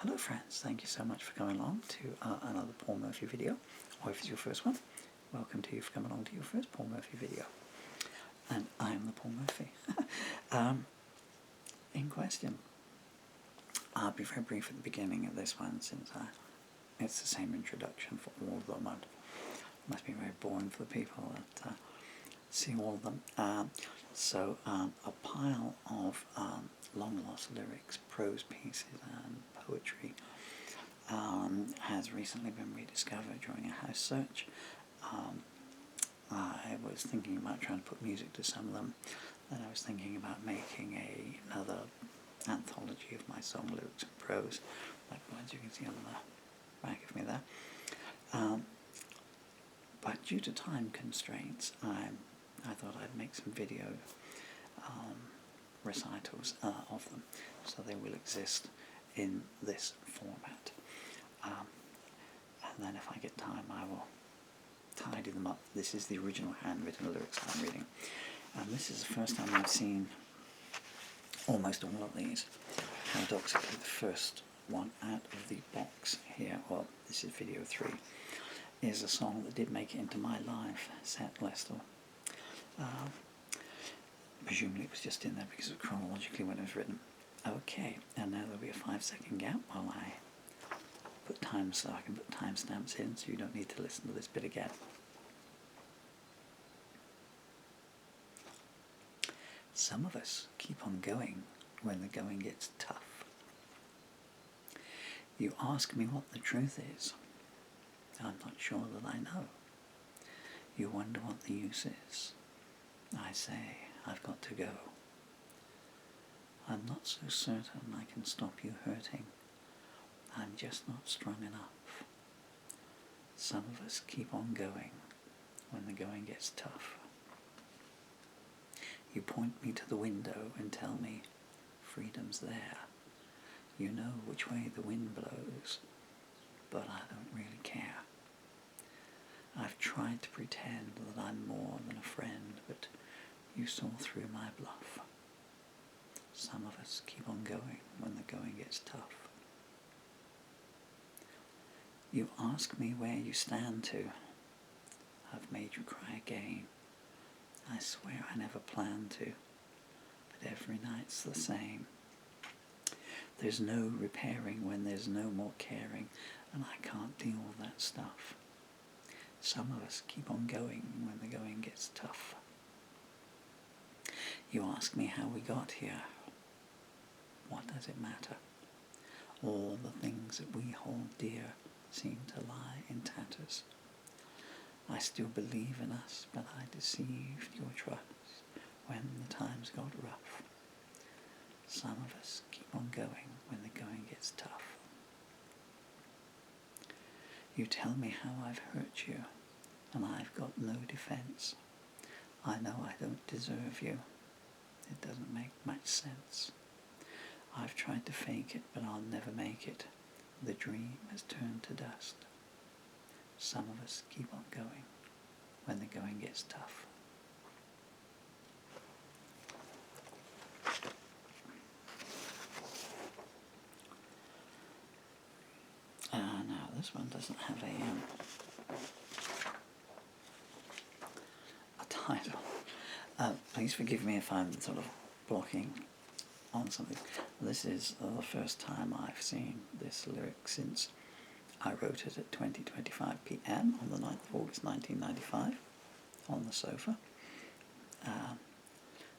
Hello friends, thank you so much for coming along to another Paul Murphy video, or if it's your first one, welcome to you for coming along to your first Paul Murphy video. And I am the Paul Murphy in question. I'll be very brief at the beginning of this one since it's the same introduction for all of them. It must be very boring for the people that see all of them. A pile of long lost lyrics, prose pieces and poetry has recently been rediscovered during a house search. I was thinking about trying to put music to some of them, then I was thinking about making another anthology of my song lyrics and prose, like the ones you can see on the back of me there. But due to time constraints, I thought I'd make some video recitals of them, so they will exist in this format. And then if I get time I will tidy them up. This is the original handwritten lyrics I'm reading. And this is the first time I've seen almost all of these. Paradoxically, the first one out of the box here, well, this is video 3, is a song that did make it into my live set list. Presumably it was just in there because of chronologically when it was written. Okay, and now there'll be a 5-second gap while I put time, so I can put timestamps in so you don't need to listen to this bit again. Some of us keep on going when the going gets tough. You ask me what the truth is. I'm not sure that I know. You wonder what the use is. I say, I've got to go. I'm not so certain I can stop you hurting. I'm just not strong enough. Some of us keep on going when the going gets tough. You point me to the window and tell me freedom's there. You know which way the wind blows, but I don't really care. I've tried to pretend that I'm more than a friend, but you saw through my bluff. Some of us keep on going when the going gets tough. You ask me where you stand to. I've made you cry again. I swear I never planned to, but every night's the same. There's no repairing when there's no more caring, and I can't deal with that stuff. Some of us keep on going when the going gets tough. You ask me how we got here. What does it matter? All the things that we hold dear seem to lie in tatters. I still believe in us, but I deceived your trust when the times got rough. Some of us keep on going when the going gets tough. You tell me how I've hurt you, and I've got no defense. I know I don't deserve you. It doesn't make much sense. I've tried to fake it, but I'll never make it. The dream has turned to dust. Some of us keep on going when the going gets tough. Now this one doesn't have a title. Please forgive me if I'm sort of blocking on something. This is the first time I've seen this lyric since I wrote it at 20:25 p.m. on the 9th of August 1995 on the sofa.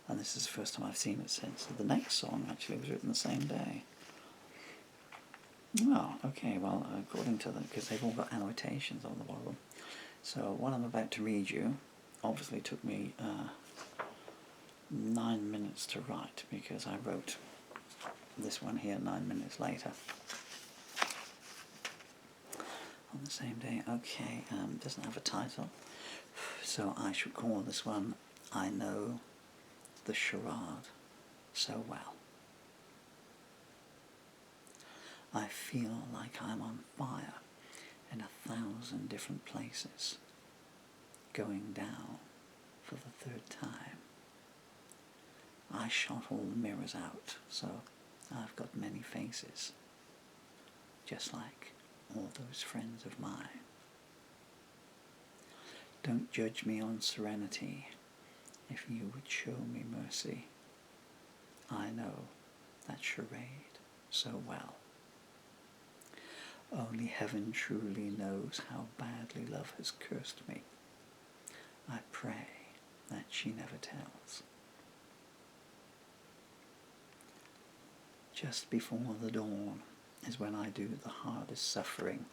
And this is the first time I've seen it since. The next song actually was written the same day. Oh, okay, well, according to them, because they've all got annotations on the bottom. So what I'm about to read you obviously took me 9 minutes to write, because I wrote this one here 9 minutes later. On the same day. Okay, doesn't have a title, so I should call this one I Know the Charade So Well. I feel like I'm on fire in 1,000 different places, going down for the 3rd time. I shot all the mirrors out, so I've got many faces. just like all those friends of mine. Don't judge me on serenity if you would show me mercy. I know that charade so well. Only heaven truly knows how badly love has cursed me. I pray that she never tells. Just before the dawn is when I do the hardest suffering.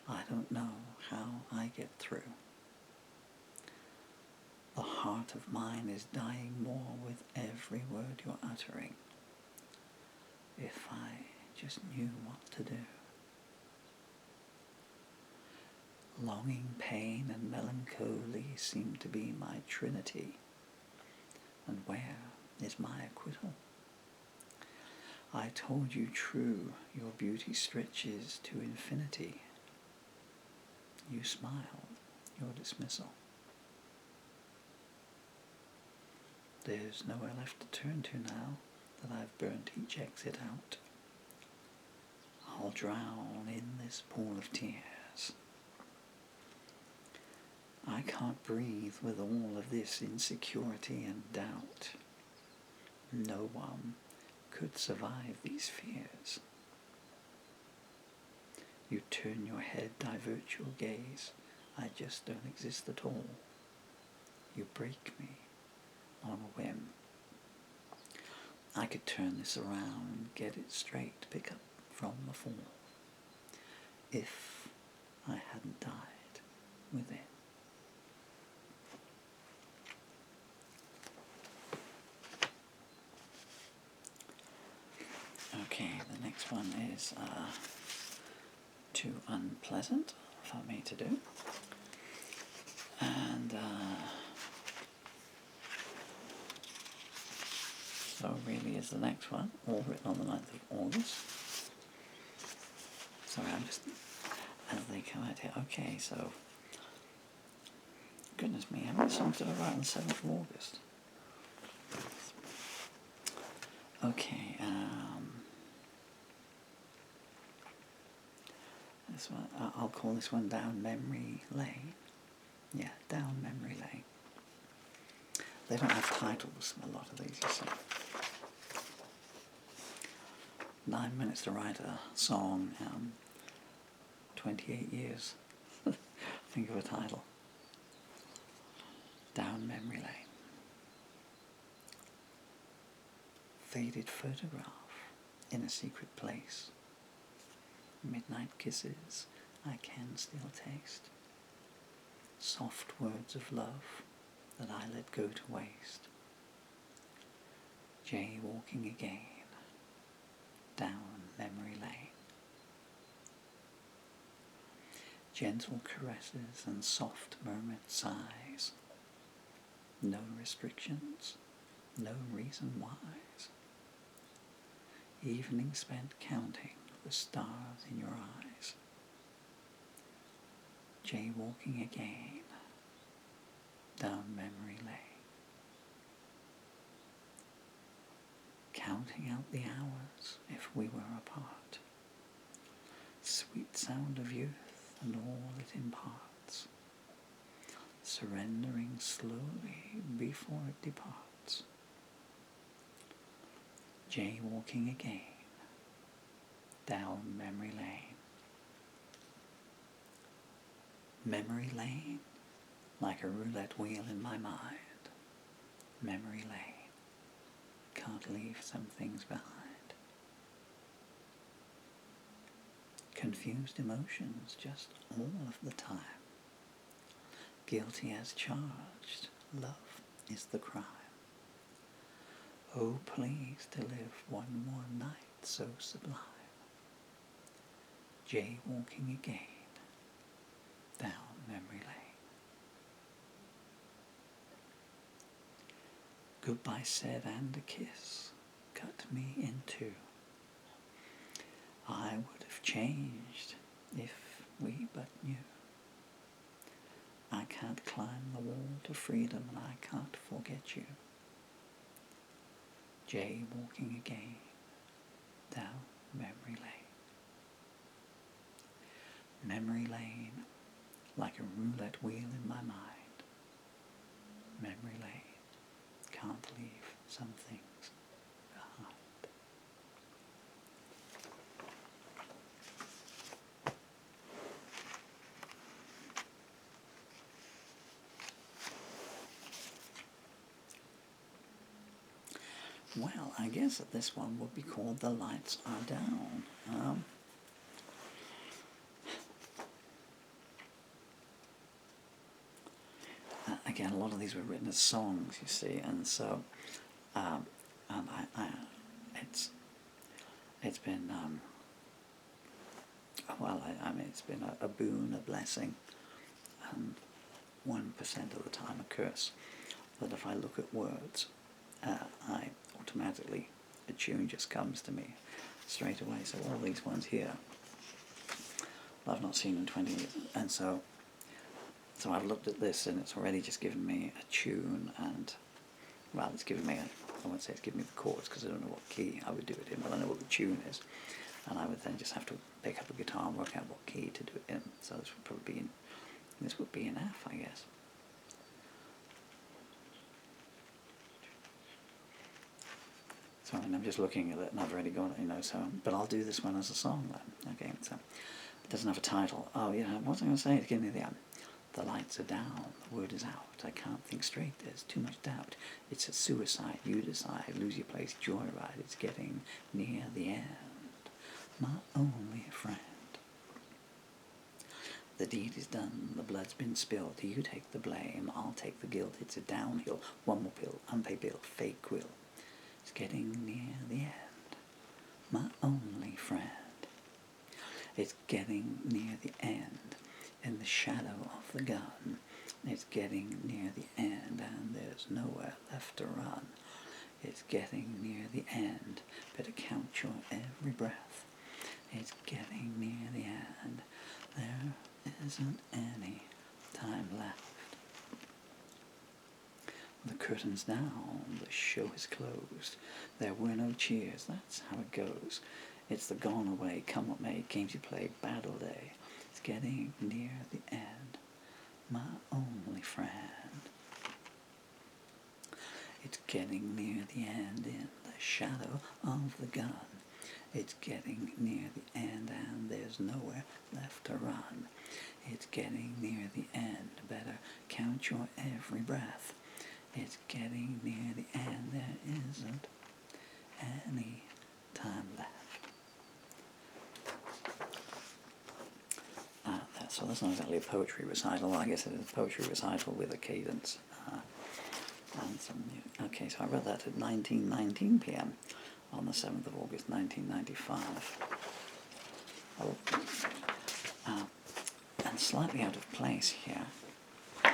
I don't know how I get through. The heart of mine is dying more with every word you're uttering. If I just knew what to do. Longing, pain, and melancholy seem to be my trinity. And where is my acquittal? I told you true, your beauty stretches to infinity. You smiled your dismissal. There's nowhere left to turn to now that I've burnt each exit out. I'll drown in this pool of tears. I can't breathe with all of this insecurity and doubt. No one could survive these fears. You turn your head, divert your gaze. I just don't exist at all. You break me on a whim. I could turn this around, get it straight, pick up from the fall, if I hadn't died within. Okay, the next one is too unpleasant for me to do. And so really is the next one, all written on the 9th of August. Sorry, I'm just, as they come out here. Okay, so, goodness me, how many songs did I write on the 7th of August? Okay, this one, I'll call this one Down Memory Lane. Yeah, Down Memory Lane. They don't have titles, a lot of these, you see. 9 minutes to write a song, 28 years. Think of a title. Down Memory Lane. Faded photograph in a secret place. Midnight kisses I can still taste. Soft words of love that I let go to waste. Jaywalking again down memory lane. Gentle caresses and soft murmured sighs. No restrictions, no reason whys. Evening spent counting the stars in your eyes. Jaywalking again down memory lane. Counting out the hours if we were apart. Sweet sound of youth and all it imparts. Surrendering slowly before it departs. Jaywalking again down memory lane. Memory lane, like a roulette wheel in my mind. Memory lane, can't leave some things behind. Confused emotions just all of the time. Guilty as charged, love is the crime. Oh, please to live one more night so sublime. Jaywalking again down memory lane. Goodbye said and a kiss cut me in two. I would have changed if we but knew. I can't climb the wall to freedom and I can't forget you. Jaywalking again down memory lane. memory lane, like a roulette wheel in my mind. Memory lane, can't leave some things behind. Well, I guess that this one would be called The Lights Are Down. Again, a lot of these were written as songs, you see, and so and it's been I mean it's been a boon, a blessing, and 1% of the time a curse. That if I look at words, I automatically, a tune just comes to me straight away. So all these ones here I've not seen in 20 years, and so I've looked at this and it's already just given me a tune, and well, it's given me I won't say it's given me the chords because I don't know what key I would do it in, but I know what the tune is, and I would then just have to pick up a guitar and work out what key to do it in. So this would probably be in F, I guess. So I mean, I'm just looking at it and I've already got it, you know. So, but I'll do this one as a song then. Okay, so it doesn't have a title. Oh yeah, what was I going to say? It's giving me the lights are down, the word is out, I can't think straight, there's too much doubt. It's a suicide, you decide, lose your place, joyride, it's getting near the end. My only friend. The deed is done, the blood's been spilled, you take the blame, I'll take the guilt, it's a downhill, one more pill, unpaid bill, fake quill. It's getting near the end. My only friend. It's getting near the end. In the shadow of the gun, it's getting near the end, and there's nowhere left to run. It's getting near the end, better count your every breath. It's getting near the end, there isn't any time left. The curtain's down, the show is closed, there were no cheers, that's how it goes. It's the gone away, come what may, games you play, battle day. It's getting near the end, my only friend. It's getting near the end in the shadow of the gun. It's getting near the end and there's nowhere left to run. It's getting near the end, better count your every breath. It's getting near the end, there isn't any time left. So that's not exactly a poetry recital. I guess it is a poetry recital with a cadence. And some new. Okay, so I read that at 19:19 p.m. on the 7th of August 1995. And slightly out of place here. I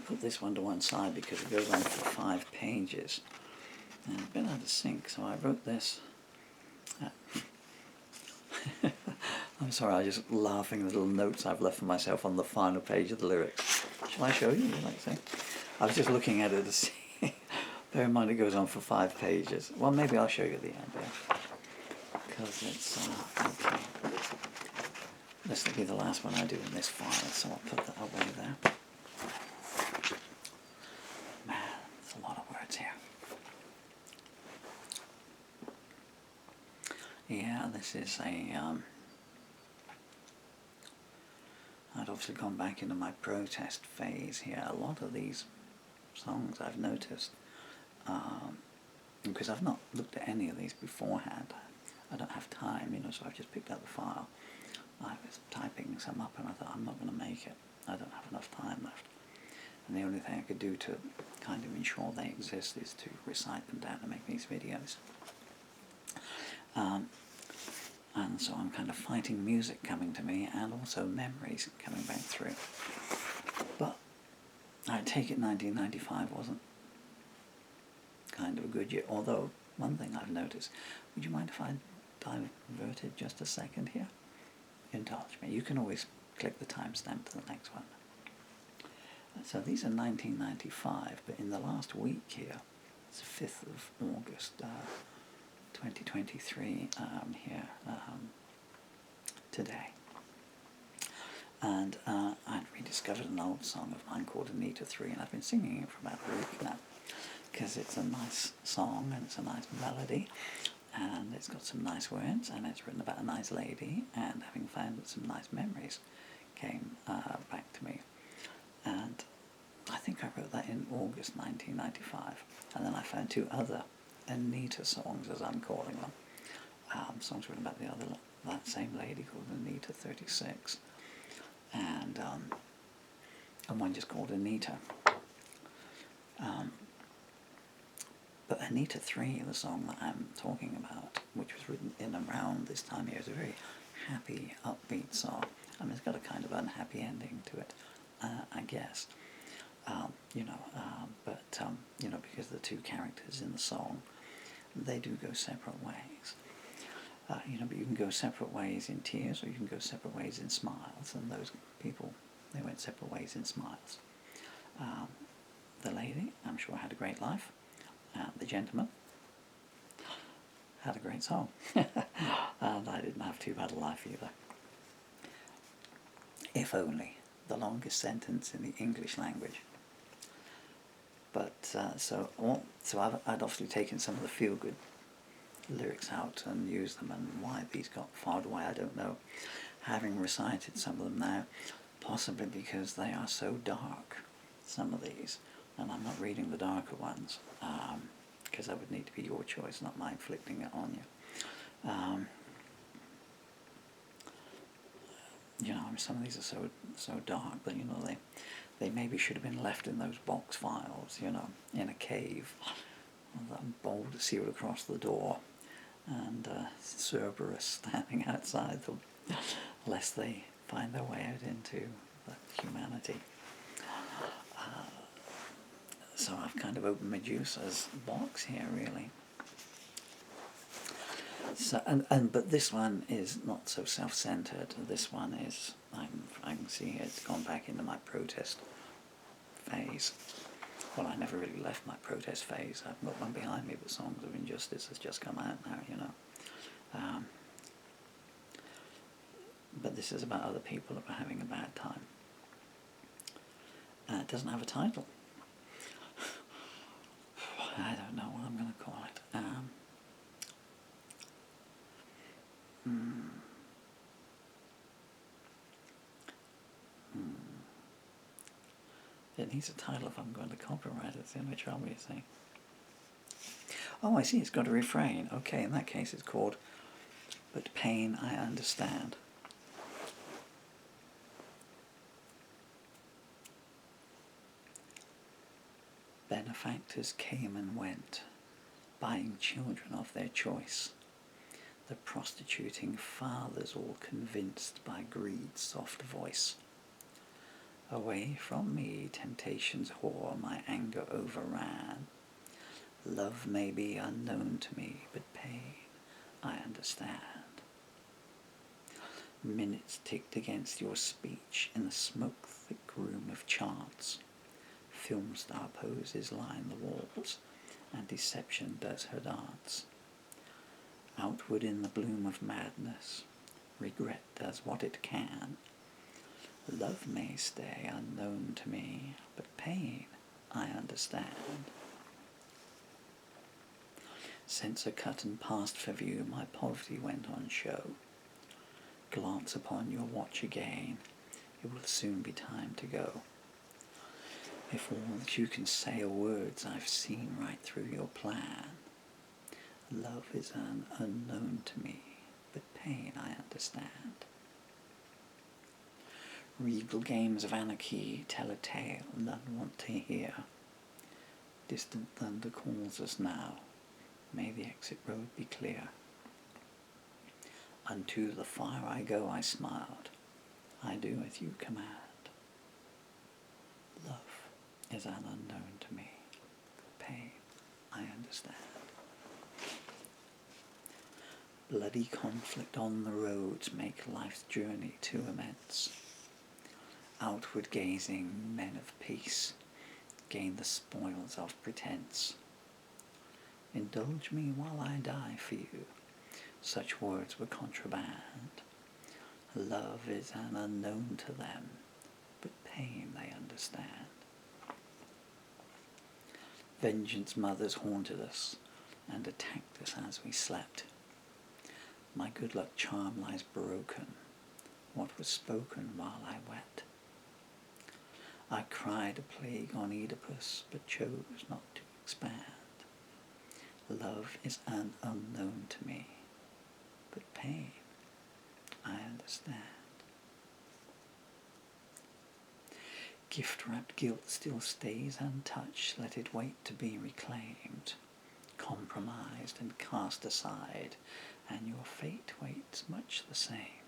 put this one to one side because it goes on for 5 pages. And it's a bit out of sync, so I wrote this. I'm sorry, I'm just laughing at the little notes I've left for myself on the final page of the lyrics. Shall I show you? You like to see? I was just looking at it to see. Bear in mind it goes on for 5 pages. Well, maybe I'll show you the end there. Because it's, okay. This will be the last one I do in this file, so I'll put that away there. Man, there's a lot of words here. Yeah, this is a, I'd obviously gone back into my protest phase here. A lot of these songs I've noticed, because I've not looked at any of these beforehand. I don't have time, you know, so I've just picked up the file. I was typing some up and I thought, I'm not going to make it. I don't have enough time left. And the only thing I could do to kind of ensure they exist is to recite them down and make these videos. And so I'm kind of fighting music coming to me and also memories coming back through. But I take it 1995 wasn't kind of a good year, although one thing I've noticed, would you mind if I diverted just a second here? Indulge me. You can always click the timestamp to the next one. So these are 1995, but in the last week here, it's the 5th of August, 2023 here. today. And I'd rediscovered an old song of mine called Anita 3, and I've been singing it for about a week now, because it's a nice song and it's a nice melody, and it's got some nice words, and it's written about a nice lady, and having found that some nice memories came back to me. And I think I wrote that in August 1995, and then I found two other Anita songs, as I'm calling them, songs written about that same lady called Anita 36, and one just called Anita. But Anita 3, the song that I'm talking about, which was written in around this time here, is a very happy, upbeat song. I mean, it's got a kind of unhappy ending to it, I guess. Because the two characters in the song, they do go separate ways. But you can go separate ways in tears, or you can go separate ways in smiles, and those people, they went separate ways in smiles. The lady, I'm sure, had a great life. The gentleman had a great song. And I didn't have too bad a life either. If only. The longest sentence in the English language. But I'd obviously taken some of the feel-good lyrics out and used them, and why these got filed away I don't know, having recited some of them now, possibly because they are so dark, some of these, and I'm not reading the darker ones, because that would need to be your choice, not my inflicting it on you. Some of these are so dark that they maybe should have been left in those box files, in a cave, with a boulder sealed across the door, and Cerberus standing outside them, lest they find their way out into the humanity. So I've kind of opened Medusa's box here, really. So but this one is not so self-centered. This one is, I can see it's gone back into my protest phase. Well, I never really left my protest phase. I've got one behind me, but Songs of Injustice has just come out now, But this is about other people that are having a bad time. It doesn't have a title. I don't know what I'm going to call it. It needs a title if I'm going to copyright it. It's the only trouble, you see. Oh, I see, it's got a refrain. Okay, in that case it's called But Pain I Understand. Benefactors came and went, buying children of their choice. The prostituting fathers all convinced by greed's soft voice. Away from me temptation's whore my anger overran. Love may be unknown to me, but pain I understand. Minutes ticked against your speech in the smoke-thick room of chance. Film star poses line the walls, and deception does her dance. Outward in the bloom of madness, regret does what it can. Love may stay unknown to me, but pain I understand. Censor cut and passed for view, my poverty went on show. Glance upon your watch again, it will soon be time to go. If all that you can say are words, I've seen right through your plan. Love is an unknown to me, but pain I understand. Regal games of anarchy tell a tale none want to hear. Distant thunder calls us now, may the exit road be clear. Unto the fire I go, I smiled, I do as you command. Love is an unknown to me, pain I understand. Bloody conflict on the roads make life's journey too immense. Outward gazing men of peace gain the spoils of pretense. Indulge me while I die for you, such words were contraband. Love is an unknown to them, but pain they understand. Vengeance mothers haunted us and attacked us as we slept. My good luck charm lies broken, what was spoken while I wept. I cried a plague on Oedipus, but chose not to expand. Love is an unknown to me, but pain I understand. Gift-wrapped guilt still stays untouched, let it wait to be reclaimed, compromised and cast aside, and your fate waits much the same.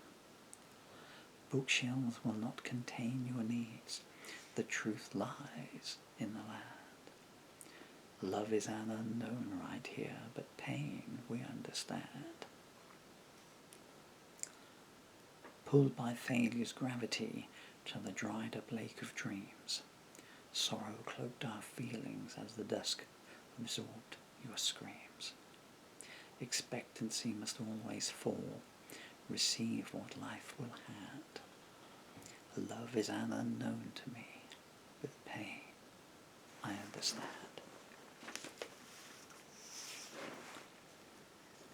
Bookshelves will not contain your needs, the truth lies in the land. Love is an unknown right here, but pain we understand. Pulled by failure's gravity to the dried up lake of dreams, sorrow cloaked our feelings as the dusk absorbed your screams. Expectancy must always fall, receive what life will hand. Love is an unknown to me, but pain I understand.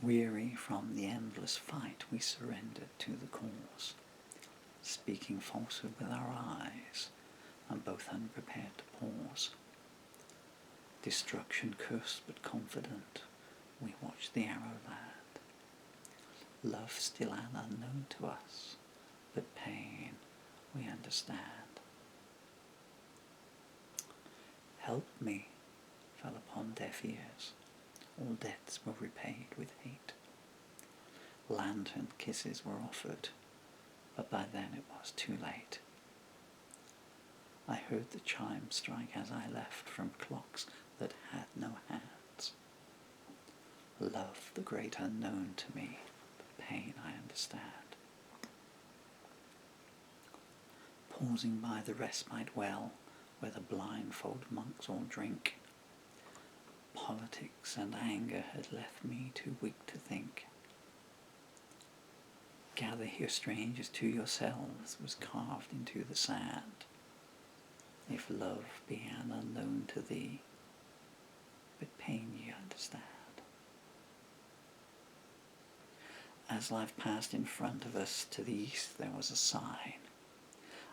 Weary from the endless fight, we surrendered to the cause, speaking falsehood with our eyes, and both unprepared to pause. Destruction cursed but confident, we watched the arrow land. Love still an unknown to us, but pain we understand. Help me fell upon deaf ears, all debts were repaid with hate. Lantern kisses were offered, but by then it was too late. I heard the chimes strike as I left from clocks that had no hands. Love, the great unknown to me, but pain I understand. Pausing by the respite well, where the blindfold monks all drink, politics and anger had left me too weak to think. Gather here, strangers, to yourselves was carved into the sand. If love be an unknown to thee, but pain ye understand. As life passed in front of us, to the east there was a sign.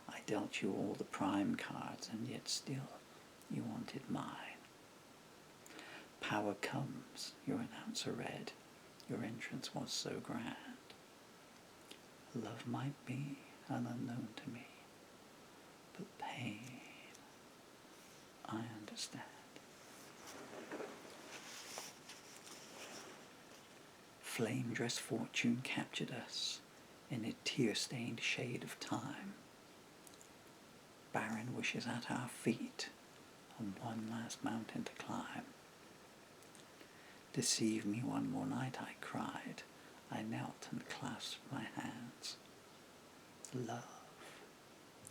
I dealt you all the prime cards, and yet still you wanted mine. Power comes, your announcer read, your entrance was so grand. Love might be an unknown to me, but pain I understand. Flame-dressed fortune captured us in a tear-stained shade of time. Barren wishes at our feet, and one last mountain to climb. Deceive me one more night, I cried. I knelt and clasped my hands. Love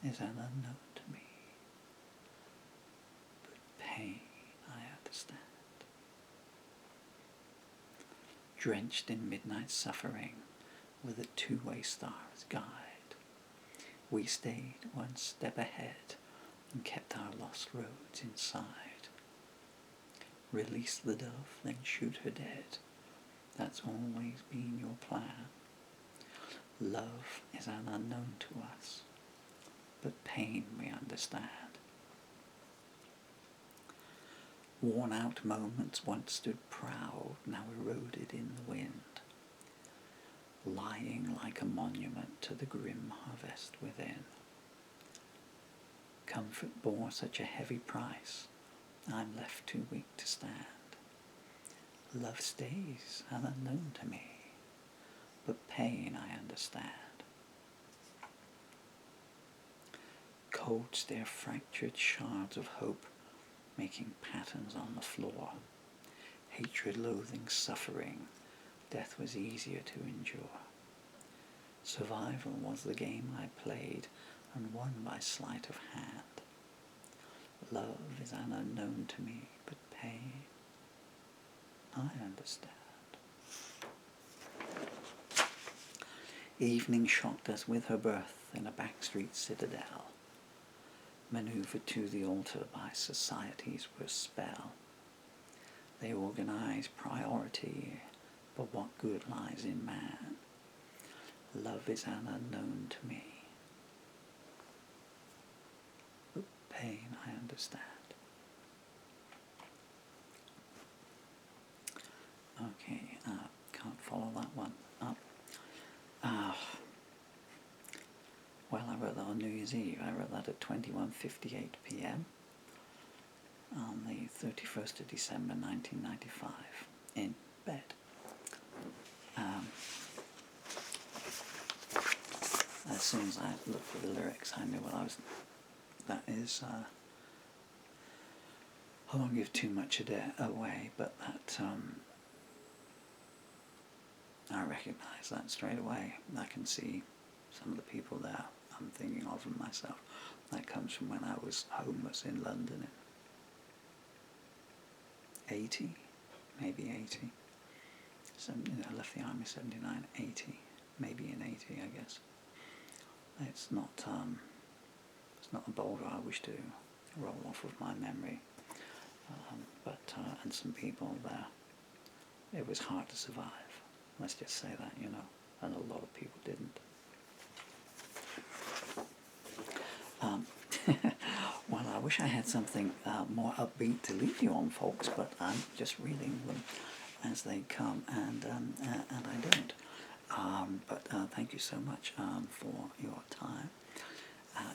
is an unknown to me, but pain I understand. Drenched in midnight suffering, with a two-way star as guide, we stayed one step ahead and kept our lost roads in sight. Release the dove, then shoot her dead. That's always been your plan. Love is an unknown to us, but pain we understand. Worn-out moments once stood proud, now eroded in the wind, lying like a monument to the grim harvest within. Comfort bore such a heavy price, I'm left too weak to stand. Love stays an unknown to me, but pain I understand. Cold stare fractured shards of hope, making patterns on the floor. Hatred, loathing, suffering, death was easier to endure. Survival was the game I played and won by sleight of hand. Love is an unknown to me, but pain I understand. Evening shocked us with her birth in a backstreet citadel, manoeuvred to the altar by society's worst spell. They organize priority, but what good lies in man? Love is an unknown to me. But pain I understand. Okay, can't follow that one up. Well, I wrote that on New Year's Eve. I wrote that at 21:58 p.m. on the 31st of December 1995 in bed. As soon as I looked for the lyrics, I knew what I was. That is, I won't give too much away, but that I recognise that straight away. I can see some of the people there. I'm thinking of them myself. That comes from when I was homeless in London in 80, maybe 80. So, I left the army 79, 80, maybe in 80, I guess. It's not a boulder I wish to roll off of my memory. And some people there, it was hard to survive. Let's just say that, and a lot of people didn't. Well, I wish I had something more upbeat to leave you on, folks, but I'm just reading them as they come, and I don't. But thank you so much for your time.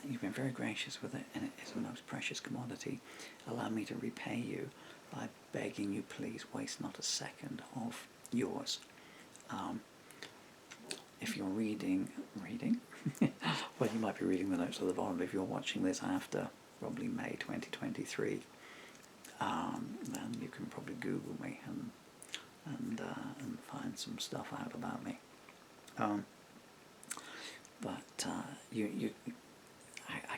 You've been very gracious with it, and it is a most precious commodity. Allow me to repay you by begging you, please waste not a second of yours. If you're reading, well, you might be reading the notes at the bottom. If you're watching this after probably May 2023, then you can probably Google me and find some stuff out about me. I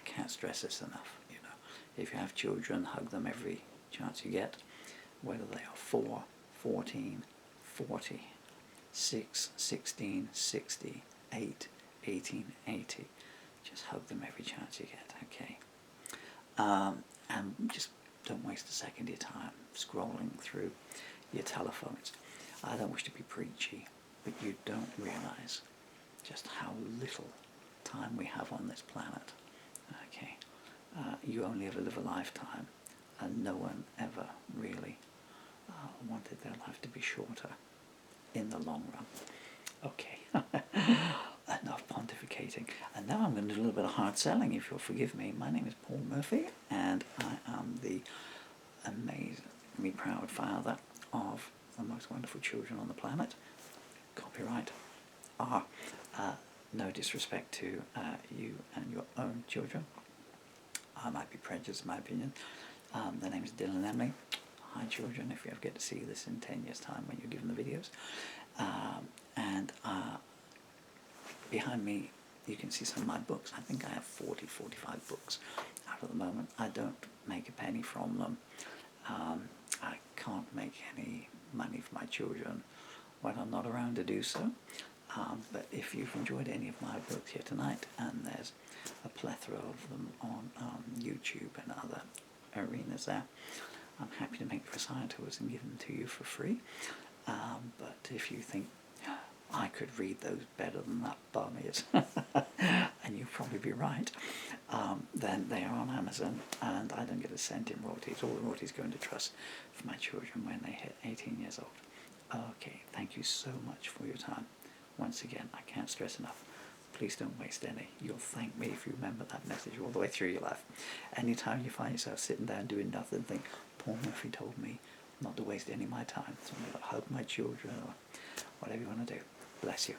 can't stress this enough. If you have children, hug them every chance you get, whether they are 4, 14, 40, 6, 16, 60, 8, 18, 80. Just hug them every chance you get, okay? And just don't waste a second of your time scrolling through your telephones. I don't wish to be preachy, but you don't realise just how little time we have on this planet, okay? You only ever live a lifetime, and no one ever really wanted their life to be shorter in the long run. Okay, enough pontificating. And now I'm going to do a little bit of hard selling, if you'll forgive me. My name is Paul Murphy, and I am the amazingly proud father of the most wonderful children on the planet. Copyright no disrespect to you and your own children. I might be prejudiced in my opinion. The name is Dylan Emily. Hi children, if you ever get to see this in 10 years time when you're given the videos. And behind me you can see some of my books. I think I have 40, 45 books out at the moment. I don't make a penny from them. I can't make any money for my children when I'm not around to do so. But if you've enjoyed any of my books here tonight, and there's a plethora of them on YouTube and other arenas there, I'm happy to make recitals and give them to you for free. But if you think I could read those better than that bum is, and you'll probably be right, then they are on Amazon, and I don't get a cent in royalties. All the royalties go into trust for my children when they hit 18 years old. Okay, thank you so much for your time. Once again, I can't stress enough. Please don't waste any. You'll thank me if you remember that message all the way through your life. Anytime you find yourself sitting down doing nothing, think, Paul Murphy told me not to waste any of my time. So I'm going to hug my children or whatever you want to do. Bless you.